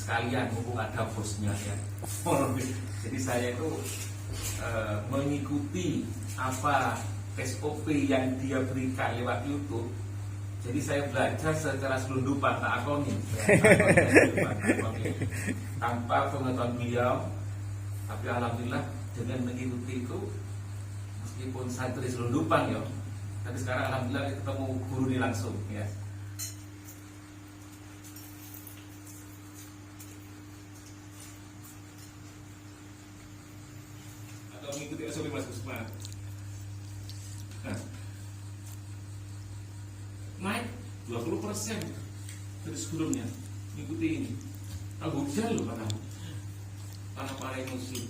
sekalian mumpung ada bosnya ya. Jadi saya itu mengikuti apa SOP yang dia berikan lewat YouTube. Jadi saya belajar secara selundupan tak akoni, tanpa pengetahuan beliau. Tapi alhamdulillah dengan mengikuti itu, meskipun saya tulis selundupan ya, tapi sekarang alhamdulillah ketemu guru ini langsung ya. Atau mengikuti SOP Mas Usman. Nah, naik 20% dari sebelumnya mengikuti ini. Aku hujan loh tanah paling musim.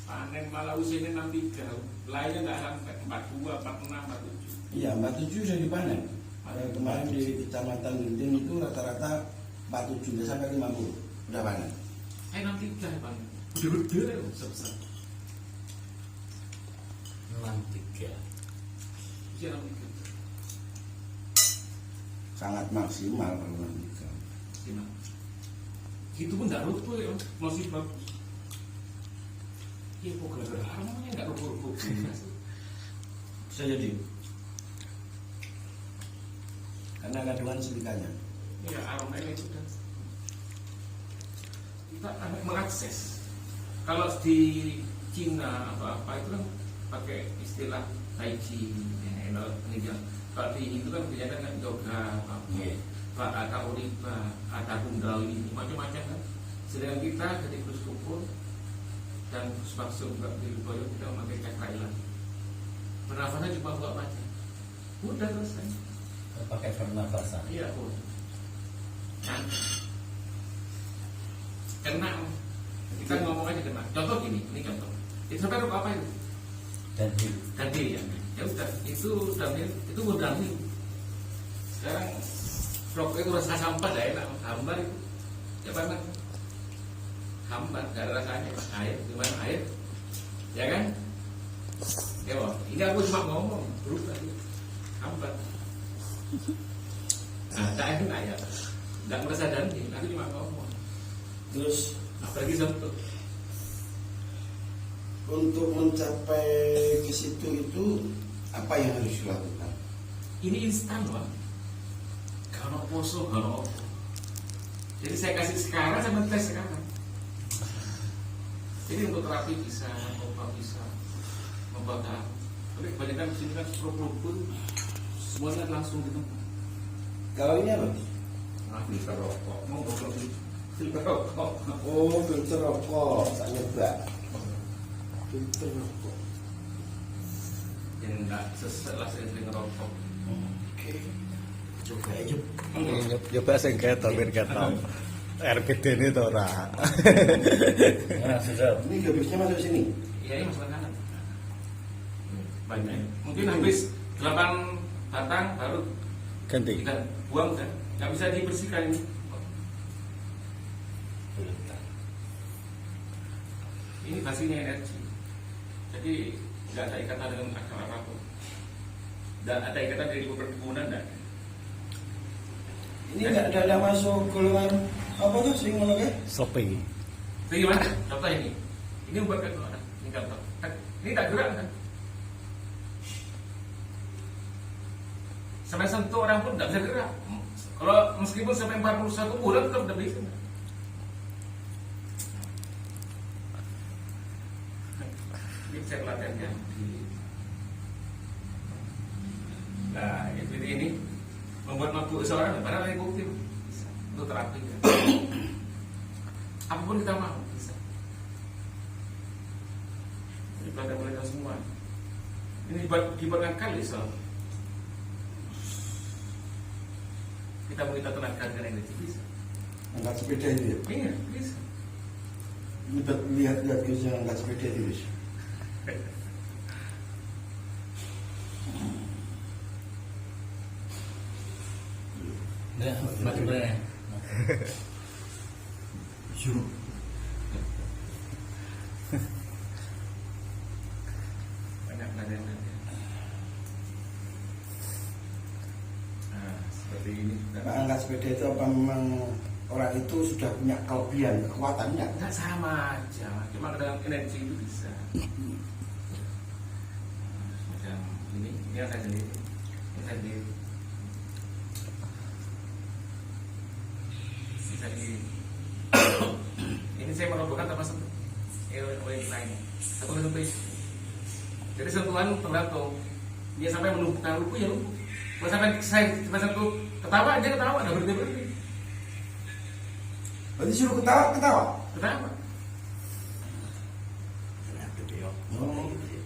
Panen malah usianya 63, lainnya nggak sampai 42, 46, 47. Iya, 47 sudah dipanen. Kemarin di Kecamatan Gending itu rata-rata 47 sampai 50 udah panen. 63 panen. Gede-gede ya, sebesar. 63. Iya 63. Sangat maksimal kalau 63. Gimana? Gitu pun nggak rubuh ya, masih bagus. Iya, kok gara-gara namanya nggak rubuh-rubuh. Bisa jadi. Karena kandungan silikanya. Iya, aromanya itu kan. Kita akan mengakses. Kalau di Cina apa-apa itu kan pakai istilah Tai Chi, kalau di itu kan biasanya kan yoga, ada uriba, ada kundalini, macam-macam kan. Sedangkan kita jadi bersyukur dan langsung juga di Boyo kita memakai cakra ilang. Pernafasan cuma buat baca. Udah selesai. Pakai pernafasan. Iya, udah. Nah, kena. Kita ngomong aja kena. Contoh gini, ini contoh. Itu sampai apa itu? Ganti ya. Ya udah, itu damil, itu mudamil. Sekarang rokok itu rasa sampah dah enak, hambar itu. Ya panas. Hambar, gak ada rasanya. Air, gimana air? Ya kan? Ya wah, ini aku cuma ngomong, berubah itu. Hambar. Nah, tak enak ya. Gak merasa daging, aku cuma ngomong. Terus Apalagi sentuh. untuk mencapai ke situ itu apa yang harus dilakukan? Ini instan loh. Kalau poso, kalau apa. Jadi saya kasih sekarang, saya tes sekarang. Jadi untuk terapi bisa, obat bisa, membakar. Tapi kebanyakan di sini kan stroke semuanya langsung di tempat. Kalau ini apa? Nah, filter rokok, mau filter rokok. Oh, filter rokok, tak nyoba. Filter rokok. Yang enggak setelah sering ngerokok. Oke. Coba aja. Coba sing ketok ben ketok. RPD ini to ora. Nah, sudah. Ini gabusnya masuk sini. Iya, ini masuk kanan. Banyak. Mungkin habis 8 batang baru Ganti. kita buang kan. Nggak bisa dibersihkan ini. Ini pastinya energi. Jadi nggak ada ikatan dengan akar apapun. Dan ada ikatan dari perkebunan dan Ini nggak ada masuk golongan apa tuh sing ngono kae? Sopi. Jadi gimana? Contoh ini. Ini buat kan orang. Ini contoh. Ini tak gerak kan? Sampai sentuh orang pun nggak bisa gerak. Kalau meskipun sampai 41 bulan tetap tidak bisa. Ini saya pelatihannya. Nah, jadi ini membuat mabuk seorang, padahal ini bukti bisa untuk terapi. Ya. Apapun kita mau bisa. Ini pada mereka semua. Ini dibuatkan kali soal. Kita meminta tenaga dengan energi bisa. Angkat sepeda itu ya? Iya, bisa. Lihat kerja angkat sepeda itu bisa. Nah, bagaimana? Yuk. Banyak pelajaran. Nah, seperti ini. angkat sepeda itu apa memang orang itu sudah punya kelebihan, kekuatan enggak? Enggak, sama aja, cuma dengan energi itu bisa. Macam ini yang saya sendiri, ini saya sendiri. Ini saya merobohkan tanpa sentuh oleh lain satu sentuh. Jadi sentuhan tergantung dia sampai melumpuhkan lumpuh ya lumpuh. Kalau sampai saya cuma sentuh ketawa, dia ketawa, nggak berhenti. Berarti suruh ketawa. Ketawa.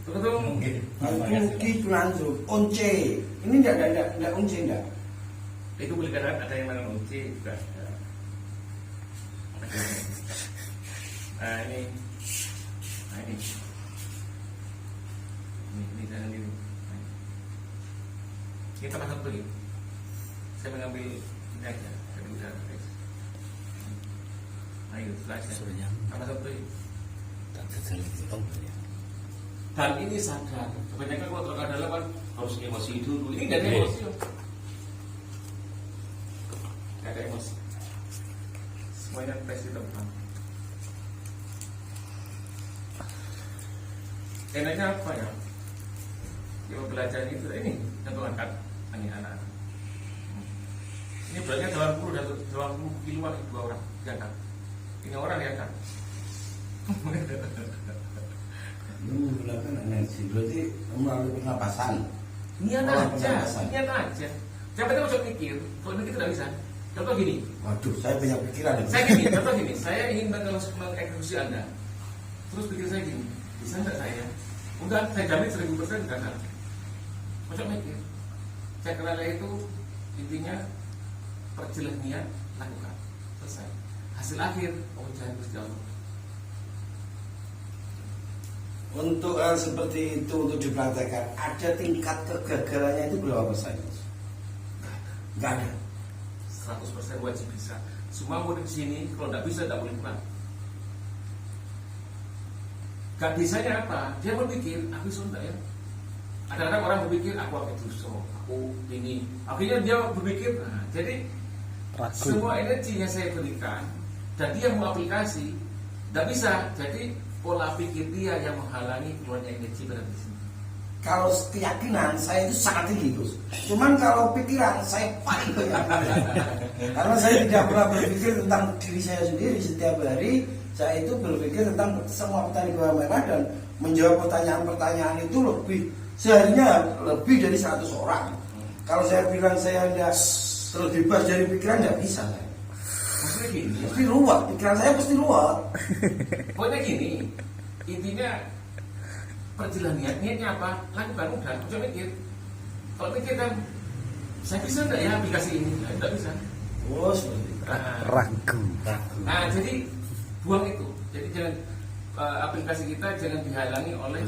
Tergantung Mungkin itu langsung once. Ini enggak once enggak. itu boleh ada yang mana unci juga. Nah ini jangan dulu. Kita pasang dulu. Saya mengambil ini aja dari udara guys. Ayo selesai. Apa satu ini? Dan ini sadar. Kebanyakan kalau terkadang kan harus emosi dulu. Ini dari emosi. Gak ada emosi. Semuanya tes di tempat. Enaknya apa ya? Dia belajar itu ini tentu angkat anak. Ini beratnya 80 kiloan dua orang diangkat. Ini orang diangkat. Ini menggunakan energi, berarti melalui pernapasan. Niat aja. Siapa tahu masuk mikir, kalau mikir tidak bisa. Contoh gini. Waduh, saya banyak pikiran. Contoh gini, saya ingin mengeksekusi Anda. Terus pikir saya gini, bisa nggak saya? Udah, saya jamin 1000% gagal. Masuk mikir. Saya kenal itu intinya perjelas niat, lakukan. Selesai. Hasil akhir, jangan Gusti Allah. Untuk hal seperti itu untuk dipraktekkan, ada tingkat kegagalannya itu berapa persen? Nggak ada. 100% wajib bisa. Semua murid sini kalau tidak bisa tidak boleh pulang. Gak bisanya apa? Dia berpikir, aku bisa enggak ya? Ada orang berpikir, aku akan dosa, aku ini. Akhirnya dia berpikir, nah, jadi Ragu. semua energi yang saya berikan dan dia mau aplikasi, tidak bisa. Jadi pola pikir dia yang menghalangi keluarnya energi pada di sini. Kalau keyakinan saya itu sangat tinggi Gus. Cuman kalau pikiran saya paling banyak. Karena saya tidak pernah berpikir tentang diri saya sendiri. Setiap hari saya itu berpikir tentang semua petani bawang merah dan menjawab pertanyaan-pertanyaan itu seharinya lebih dari 100 orang. Kalau saya bilang saya tidak terbebas dari pikiran, tidak bisa saya. Maksudnya gini, Pasti ruwet, pikiran saya pasti ruwet. pokoknya gini, intinya perjalanan niatnya apa? Lakukan udah, jangan mikir. Kalau mikir kan, saya bisa enggak ya aplikasi ini? Tidak bisa. Oh, seperti itu. Ragu. Nah, jadi buang itu. Jadi jangan aplikasi kita jangan dihalangi oleh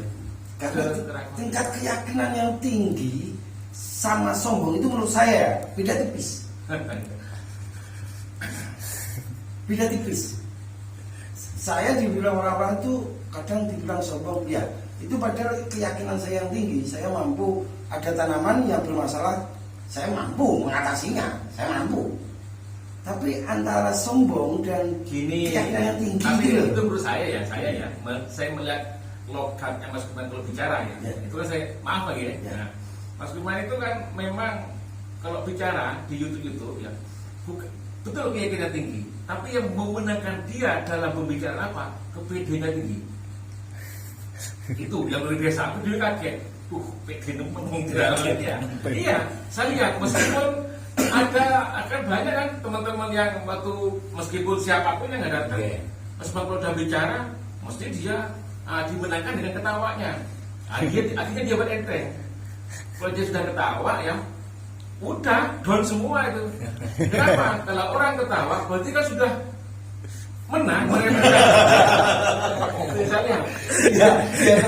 Karena keraguan. tingkat keyakinan yang tinggi sama sombong itu menurut saya beda tipis. Beda tipis. Saya dibilang orang-orang itu kadang dibilang sombong, ya itu padahal keyakinan saya yang tinggi. Saya mampu, ada tanaman yang bermasalah, saya mampu mengatasinya, saya mampu. Tapi antara sombong dan Gini, keyakinan yang tinggi tapi gitu. itu menurut saya ya, saya melihat logatnya Mas Firman kalau bicara ya. Itu kan saya maaf lagi ya. Ya. Nah, Mas Firman itu kan memang kalau bicara di YouTube itu ya, bukan betul keyakinan tinggi, tapi yang memenangkan dia dalam pembicaraan apa? Kepedean tinggi. Itu yang luar biasa. Aku dulu kaget. Pede nemen dia. Iya, saya lihat meskipun akan banyak kan teman-teman yang waktu meskipun siapapun yang nggak datang, meskipun kalau udah bicara, mesti dia dimenangkan dengan ketawanya. Akhirnya dia buat enteng. Kalau dia sudah ketawa ya, udah down semua itu. Kenapa? Kalau orang ketawa, berarti kan sudah menang. Misalnya, ya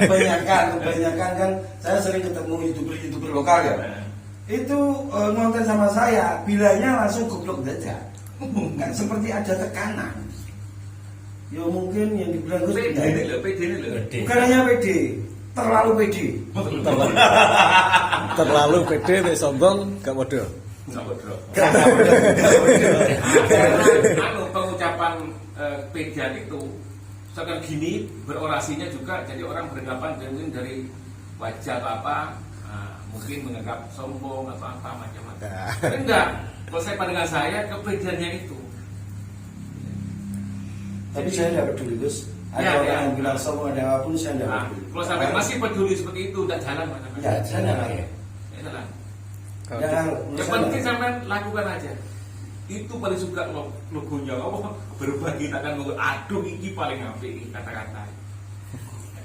kebanyakan kan saya sering ketemu youtuber lokal ya. Itu nonton sama saya, bilangnya langsung goblok saja. Nggak seperti ada tekanan. Ya mungkin yang dibilang Gus pede ini loh. bukan hanya pede, terlalu pede. Terlalu pede nek sombong gak modal. Nggak bodoh. Nggak bodoh. Anu pengucapan pedian itu sekarang gini berorasinya juga jadi orang beranggapan mungkin dari wajah atau apa mungkin menganggap sombong atau apa macam-macam. Tapi enggak, kalau saya pandangan saya kepediannya itu. Tapi saya tidak peduli Gus. Ada orang yang bilang sombong ada apapun saya tidak peduli. Kalau sampai masih peduli seperti itu udah jalan macam-macam. Ya, saya tidak lagi. Jalan. Yang penting sampai lakukan aja. Itu paling suka logonya berbagi takkan logo. Aduh ini paling apik kata-kata.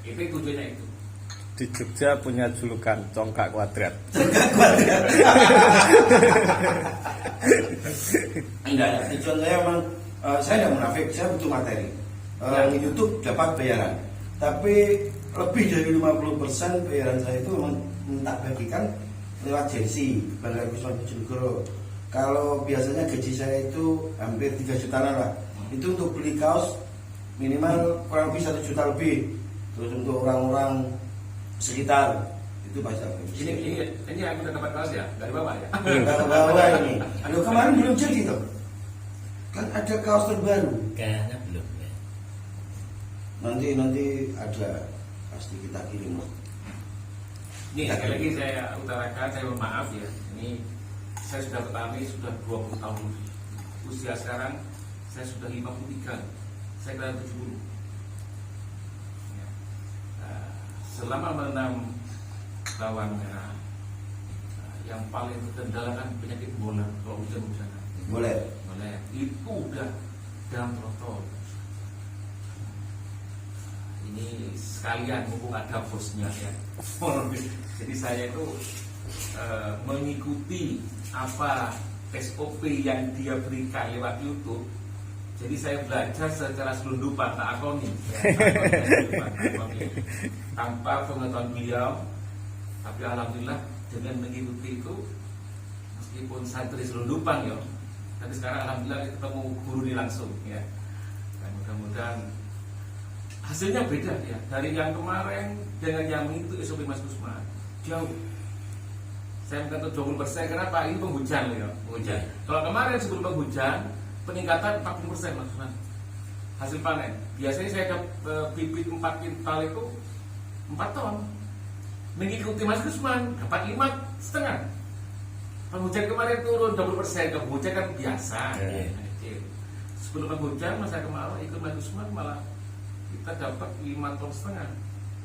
Itu tujuannya itu. Di Jogja punya julukan congkak kuadrat. Enggak, tujuan saya memang saya tidak munafik, saya butuh materi. YouTube dapat bayaran, tapi lebih dari 50% bayaran saya itu memang minta bagikan lewat Jensi, Banggar Kusuma Bojonegoro. Kalau biasanya gaji saya itu hampir 3 jutaan lah. Itu untuk beli kaos minimal kurang lebih 1 juta lebih. Terus untuk orang-orang sekitar itu pasti. Ini aku udah dapat kaos ya dari bapak ya. Dari bawah ini. Lo kemarin belum jadi toh? Kan ada kaos terbaru. Kayaknya belum ya. Nanti ada pasti kita kirim. Ini sekali lagi saya utarakan, saya mohon maaf ya. Ini saya sudah petani sudah 20 tahun. Usia sekarang saya sudah 53. Saya kira 70. Ya. Selama menanam bawang merah, yang paling terkendala kan penyakit bola kalau hujan-hujanan. Boleh. Itu udah dalam protokol. Ini sekalian mumpung ada bosnya ya. Jadi saya itu mengikuti apa SOP yang dia berikan lewat YouTube. Jadi saya belajar secara selundupan tak akoni tanpa pengetahuan beliau. Tapi alhamdulillah dengan mengikuti itu meskipun santri selundupan ya, tapi sekarang alhamdulillah ketemu guru ini langsung ya. Dan mudah-mudahan hasilnya beda ya, dari yang kemarin dengan yang itu SOP Mas Kusman jauh. Saya kata 20%, kenapa? Ini penghujan ya, penghujan. Kalau kemarin sebelum penghujan peningkatan 40% Mas Kusman hasil panen. Biasanya saya dapat bibit 4 kintal itu 4 ton. Mengikuti Mas Kusman dapat 5,5. Penghujan kemarin turun 20%, penghujan kan biasa. Sebelum penghujan masa kemarau ikut Mas Kusman malah kita dapat 5,5 ton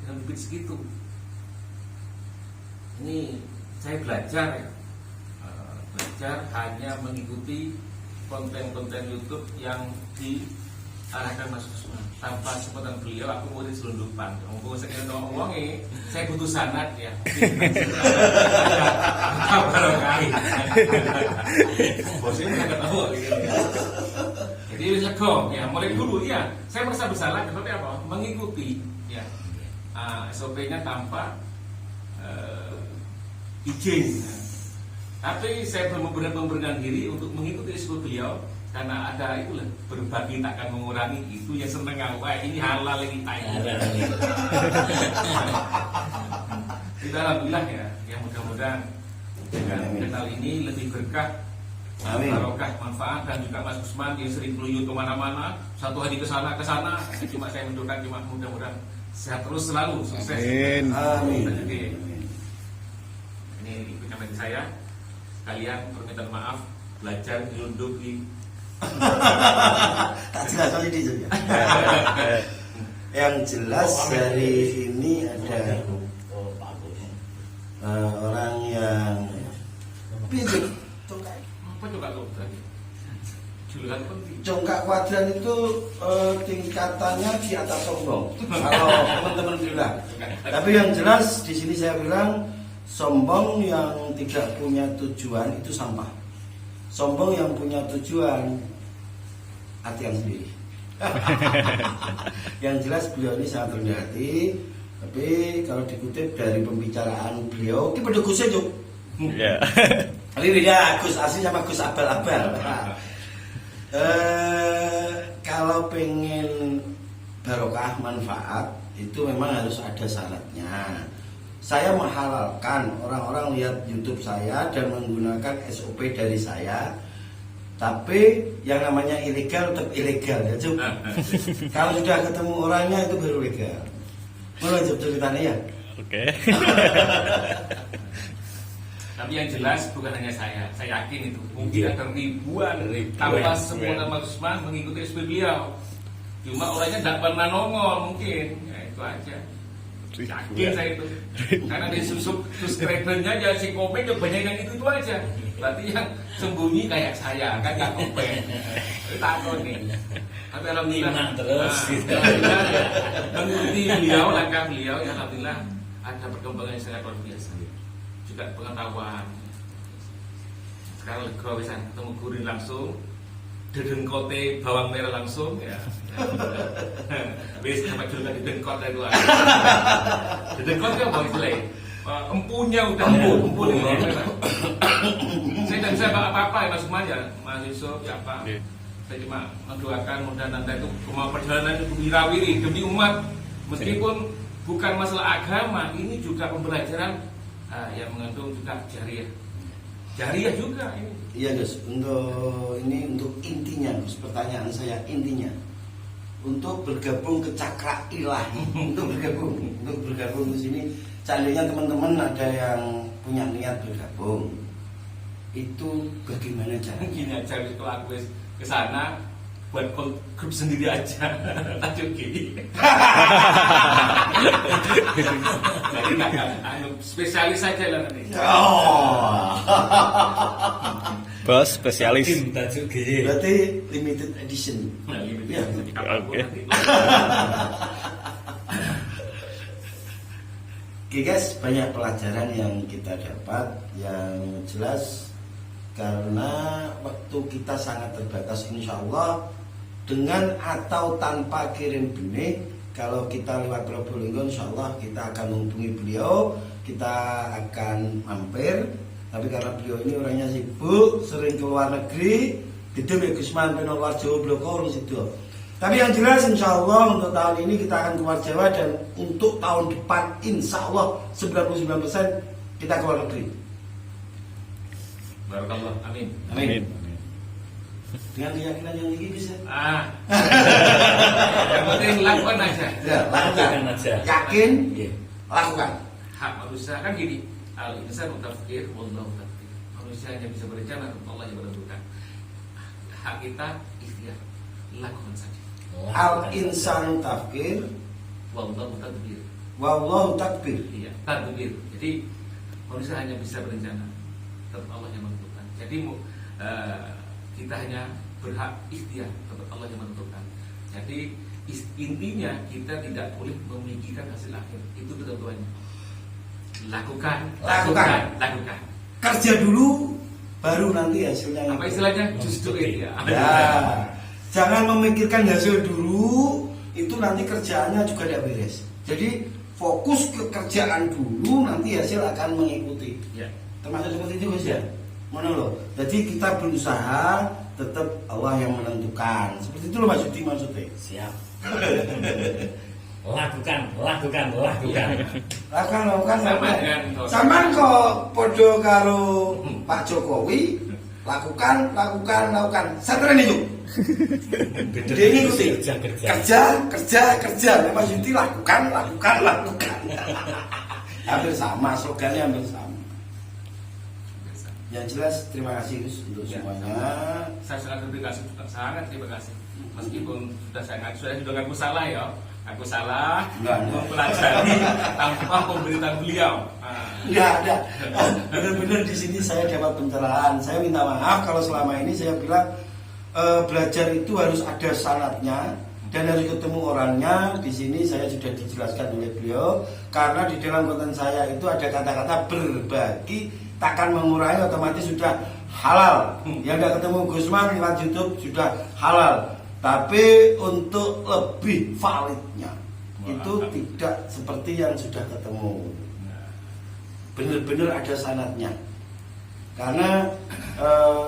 dengan bibit segitu. Ini saya belajar ya, belajar hanya mengikuti konten-konten YouTube yang diarahkan Mas Kusman. Tanpa sepotong beliau aku mau diselundupan. Mumpung saya ngomong uangnya, saya butuh sanad ya. Kabar kali. Bosnya nggak ketahu gitu. Jadi legong ya, mulai dulu ya. Saya merasa bersalah, tapi apa? Mengikuti ya SOP-nya tanpa izin. Tapi saya belum memberanikan diri untuk mengikuti SOP beliau karena ada itulah berbagi takkan mengurangi, itu yang seneng aku. Ini halal ini kita alhamdulillah ya, yang mudah-mudahan dengan kenal ini lebih berkah, barokah, manfaat. Dan juga Mas Kusman yang sering keluyut kemana-mana, satu hari kesana cuma saya mendoakan cuma mudah-mudahan sehat terus selalu, sukses. Amin. Ini penyampaian saya. Kalian permintaan maaf, belajar nyelundup di tak jelas kali di sini. Yang jelas dari ini ada orang yang pinjam apa juga lo tadi julukan penting. Congkak kuadrat itu tingkatannya di atas sombong. Kalau teman-teman bilang. Tapi yang jelas di sini saya bilang sombong yang tidak punya tujuan itu sampah. Sombong yang punya tujuan hati yang sendiri. Yang jelas beliau ini sangat rendah hati. Tapi kalau dikutip dari pembicaraan beliau, ini pada Gus Juk. Tapi beda Gus Asli sama Gus Abal-Abal. Kalau pengen barokah manfaat itu memang harus ada syaratnya. saya menghalalkan orang-orang lihat YouTube saya dan menggunakan SOP dari saya. Tapi yang namanya ilegal tetap ilegal ya Cuk. Kalau sudah ketemu orangnya itu baru legal. Mulai Cuk ceritanya ya. Oke. Tapi yang jelas bukan hanya saya yakin itu mungkin ada ribuan tanpa semua nama Gusman mengikuti SP beliau. Cuma orangnya tidak pernah nongol mungkin, ya itu aja. Yakin saya itu, karena di subscribernya ya si komen ya banyak yang itu aja. Berarti yang sembunyi kayak saya kan nggak komen. Itu takut nih. Tapi alhamdulillah terus. Alhamdulillah mengikuti beliau langkah beliau ya alhamdulillah ada perkembangan yang sangat luar biasa. Juga pengetahuan. Sekarang lega bisa ketemu gurin langsung, dedengkote bawang merah langsung ya. Wis sampai juga dedengkot itu. Dedengkot itu apa istilahnya? Empunya udah empun ini. Saya tidak bisa apa-apa ya Mas Umar ya, Mas Yusuf ya Pak. Saya cuma mendoakan mudah nanti itu semua perjalanan itu wirawiri demi umat, meskipun bukan masalah agama, ini juga pembelajaran yang mengandung juga jariah juga ini. Iya Gus, untuk intinya Gus, pertanyaan saya intinya untuk bergabung ke Cakra Ilahi, untuk bergabung ke sini. Seandainya teman-teman ada yang punya niat bergabung, itu bagaimana caranya? Gini aja kalau aku ke sana buat grup sendiri aja, tajuk gini. Jadi nggak spesialis saja lah nanti. Oh. Bos spesialis. Tim tajuk gini. Berarti limited edition. Nah, gitu. Ya. Oke. Oke guys, banyak pelajaran yang kita dapat. Yang jelas karena waktu kita sangat terbatas, insya Allah dengan atau tanpa kirim benih, kalau kita lewat Probolinggo insya Allah kita akan menghubungi beliau, kita akan mampir. Tapi karena beliau ini orangnya sibuk, sering ke luar negeri, gitu ya Gusman penol luar Jawa Bloko situ. Tapi yang jelas insya Allah untuk tahun ini kita akan keluar Jawa, dan untuk tahun depan insya Allah 99% kita keluar negeri. Barakallah, amin. Amin. Dengan keyakinan yang tinggi bisa. Yang penting lakukan aja. Ya, lakukan aja. Yakin, Iya. lakukan. Hak manusia kan gini, al-insan mutafakir, wallahu tafkir. Manusia hanya bisa berencana, Allah yang menentukan. Hak kita ikhtiar, lakukan saja. Al-insan tafkir, Wallahu tadbir. wallahu takbir. Iya, tadbir. Jadi manusia hanya bisa berencana, tetap Allah yang menentukan. Jadi kita hanya berhak ikhtiar, tetap Allah yang menentukan. Jadi intinya kita tidak boleh memikirkan hasil akhir. Itu ketentuannya. Lakukan. Kerja dulu, baru nanti hasilnya. Apa istilahnya? Justru itu ya. Ya, jangan memikirkan hasil dulu, itu nanti kerjaannya juga tidak beres. Jadi fokus ke kerjaan dulu, nanti hasil akan mengikuti. Ya. Termasuk seperti itu Gus ya. Mana loh? Jadi kita berusaha, tetap Allah yang menentukan. Seperti itu loh Mas Yudi maksudnya. Siap. Lakukan. Lakukan. Sama Sama kok podo karo Pak Jokowi. Lakukan. Satren itu. Dia ngikuti. Kerja. Mas Yudi lakukan. Hampir sama, slogannya hampir sama. Yang jelas terima kasih Gus untuk semuanya. Saya sangat terima kasih. Meskipun sudah ngaku salah ya. Aku salah mempelajari tanpa pemberitaan beliau. Enggak ada. Benar-benar di sini saya dapat pencerahan. Saya minta maaf kalau selama ini saya bilang belajar itu harus ada syaratnya dan harus ketemu orangnya. Di sini saya sudah dijelaskan oleh beliau, karena di dalam konten saya itu ada kata-kata berbagi takkan mengurangi, otomatis sudah halal. Yang tidak ketemu Gusman lewat YouTube sudah halal. Tapi untuk lebih validnya itu tidak seperti yang sudah ketemu. Benar-benar ada sanatnya. Karena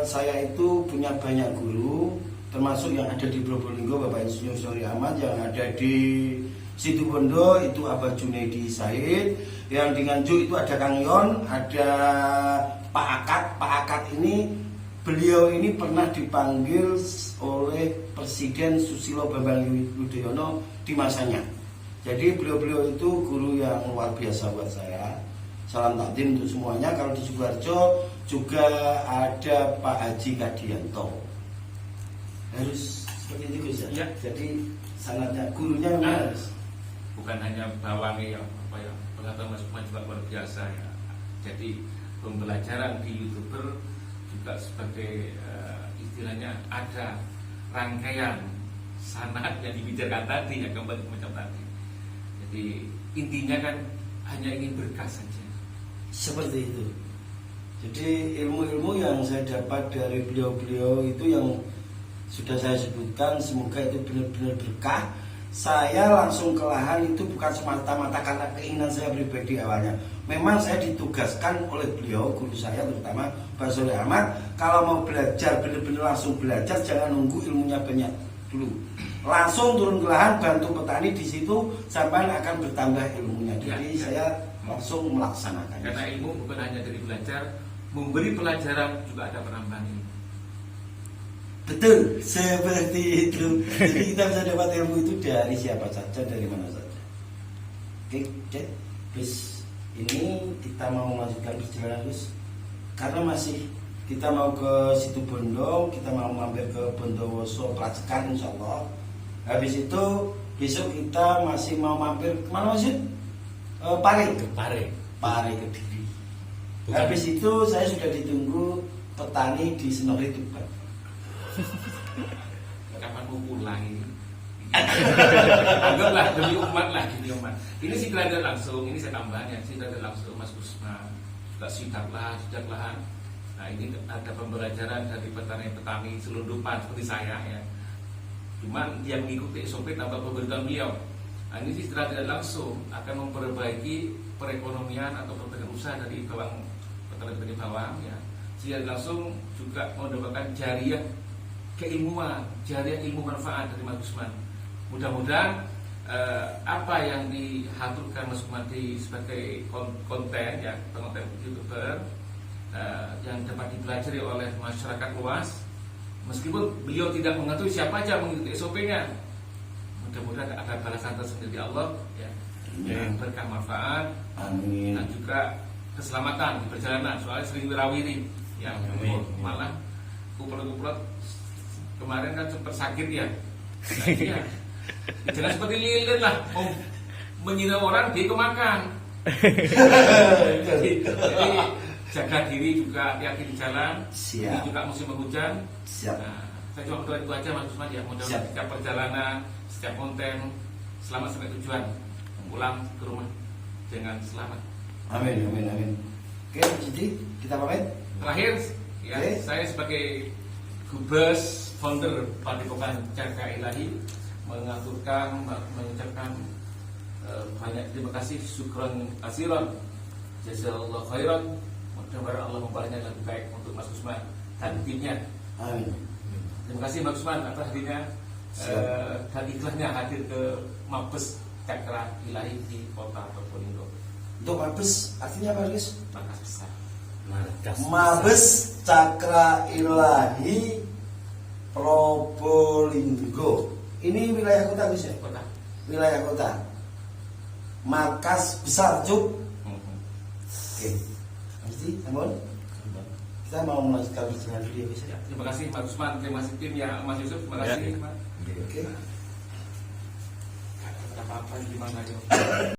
saya itu punya banyak guru, termasuk yang ada di Probolinggo, Bapak Insinyur Sori Ahmad, yang ada di Situbondo itu Abah Junaidi Said, yang di Nganjuk itu ada Kang Yon, ada Pak Akad. Pak Akad ini beliau ini pernah dipanggil oleh Presiden Susilo Bambang Yudhoyono di masanya. Jadi beliau-beliau itu guru yang luar biasa buat saya. Salam takdim untuk semuanya. Kalau di Sukoharjo juga ada Pak Haji Kadianto. Harus seperti itu Gus ya. Jadi sanatnya gurunya memang harus. Bukan hanya bawangnya pengetahuan Mas Lukman juga luar biasa ya. Jadi pembelajaran di YouTuber juga sebagai istilahnya ada rangkaian sanat yang dibicarakan tadi yang kembali macam tadi. Jadi intinya kan hanya ingin berkah saja. Seperti itu. Jadi ilmu-ilmu yang saya dapat dari beliau-beliau itu yang sudah saya sebutkan, semoga itu benar-benar berkah. Saya langsung ke lahan itu bukan semata-mata karena keinginan saya pribadi awalnya. Memang saya ditugaskan oleh beliau, guru saya terutama Pak Soleh Ahmad, kalau mau belajar benar-benar langsung belajar, jangan nunggu ilmunya banyak dulu. Langsung turun ke lahan, bantu petani di situ sampai akan bertambah ilmunya. Jadi saya langsung melaksanakan. Karena ilmu bukan hanya dari belajar, memberi pelajaran juga ada penambahan ilmu. Betul, seperti itu. Jadi kita bisa dapat ilmu itu dari siapa saja, dari mana saja. Oke, Gus, ini kita mau melanjutkan perjalanan Gus. Karena masih kita mau ke Situbondo, kita mau mampir ke Bondowoso Pelacekan insya Allah. Habis itu besok kita masih mau mampir kemana Mas? Pare Kediri. Habis itu saya sudah ditunggu petani di Senori Tuban. Kapan mau pulang ini? Anggaplah demi umat lah, demi umat. Ini sih tidak langsung, ini saya tambahnya, sih tidak langsung Mas Usman. Juga sidaklah. Nah ini ada pembelajaran dari petani-petani selundupan seperti saya ya. Cuman dia mengikuti SOP tanpa pemberitahuan beliau. Nah ini sih secara tidak langsung akan memperbaiki perekonomian atau perbaikan usaha dari bawang petani bawang ya. Secara langsung juga mendapatkan jariah keilmuan, jariah ilmu manfaat dari Mas Usman. Mudah-mudahan apa yang dihaturkan Mas Usman sebagai konten ya, konten YouTuber yang dapat dipelajari oleh masyarakat luas, meskipun beliau tidak mengetahui siapa aja mengikuti SOP-nya. Mudah-mudahan ada balasan tersendiri dari Allah ya. Berkah manfaat. Amin. Dan juga keselamatan di perjalanan. Soalnya sering wirawiri ya. Malah kumpul-kumpul kemarin kan sempat sakit ya. Nah, iya. Jangan seperti lilin lah, menyiram orang dia kemakan. jadi jaga diri juga, hati-hati di jalan. Ini juga musim penghujan. Nah, saya cuma berdoa itu aja Mas Usman ya. Mudah-mudahan setiap perjalanan, setiap konten selamat sampai tujuan, pulang ke rumah dengan selamat. Amin. Oke, jadi kita pamit. Terakhir ya, saya sebagai Gubes founder Padepokan Cakra Ilahi mengucapkan banyak terima kasih, syukron kasiron, jazakallahu khairan. Mudah-mudahan Allah membalasnya lebih baik untuk Mas Usman dan timnya. Amin. Terima kasih Mas Usman atas hadirnya dan ikhlasnya hadir ke Mabes Cakra Ilahi di Kota Probolinggo. Untuk Mabes artinya apa Gus? Markas besar. Mabes Cakra Ilahi Probolinggo. Ini wilayah kota Gus ya? Kota. Wilayah kota. Markas besar Cuk. Oke. Mesti, ampun. Kita mau melanjutkan perjalanan dulu ya Gus ya. Terima kasih Mas Usman, terima kasih tim ya Mas Yusuf, terima kasih Mas. Oke. Apa-apa gimana ya?